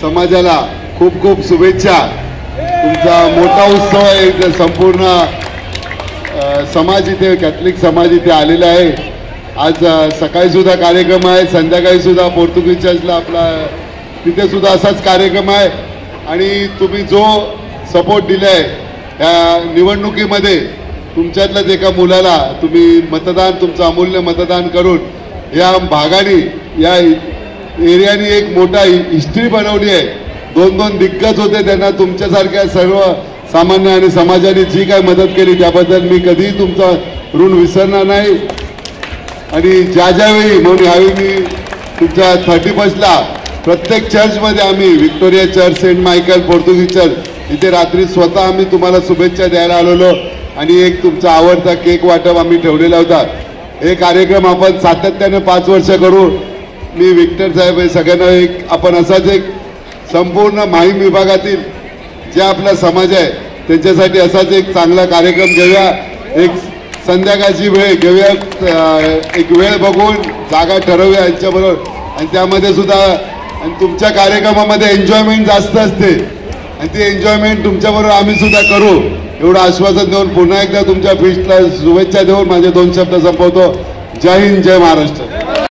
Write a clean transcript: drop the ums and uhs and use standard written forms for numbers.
समाजाला खूप खूप शुभेच्छा। तुमचा मोठा उत्सव आहे, संपूर्ण समाज इथे कॅथलिक समाज इथे आलेला आहे। आज सकाळी सुद्धा कार्यक्रम आहे, संध्याकाळी सुद्धा पोर्तुगीज चर्चला आपला तिथे सुद्धा असाच कार्यक्रम आहे। आणि तुम्ही जो सपोर्ट दिलाय या निवडणुकीमध्ये, तुमच्यातल्याच एका मुलाला तुम्ही मतदान, तुमचं अमूल्य मतदान करून या भागाने या एरियाने एक मोठा हिस्ट्री बनवली आहे। दोन दोन दिग्गज होते, त्यांना तुमच्यासारख्या सर्व सामान्य आणि समाजाने जी काय मदत केली त्याबद्दल मी कधीही तुमचा ऋण विसरणार नाही। आणि ज्या ज्यावेळी म्हणून यावेळी मी तुमच्या 31ला प्रत्येक चर्चमध्ये आम्ही विक्टोरिया चर्च, सेंट मायकल, पोर्तुगीज चर्च इथे रात्री स्वतः आम्ही तुम्हाला शुभेच्छा द्यायला आलेलो आणि एक तुमचा आवडता केक वाटप आम्ही ठेवलेला होता। हे कार्यक्रम आपण सातत्याने 5 वर्ष करू। मी विक्टर साहेब हे सगळ्यांना एक आपण असाच एक संपूर्ण माहीम विभागातील जे आपला समाज आहे त्यांच्यासाठी असाच एक चांगला कार्यक्रम घेऊया। एक संध्याकाळची वेळ घेऊया, एक वेळ बघून जागा ठरवूया यांच्याबरोबर आणि त्यामध्ये सुद्धा आणि तुमच्या कार्यक्रमामध्ये एन्जॉयमेंट जास्त असते आणि ती एन्जॉयमेंट तुमच्याबरोबर आम्ही सुद्धा करू एवढं आश्वासन देऊन पुन्हा एकदा तुमच्या फीस्टला शुभेच्छा देऊन माझे 2 शब्द संपवतो। जय हिंद, जय महाराष्ट्र।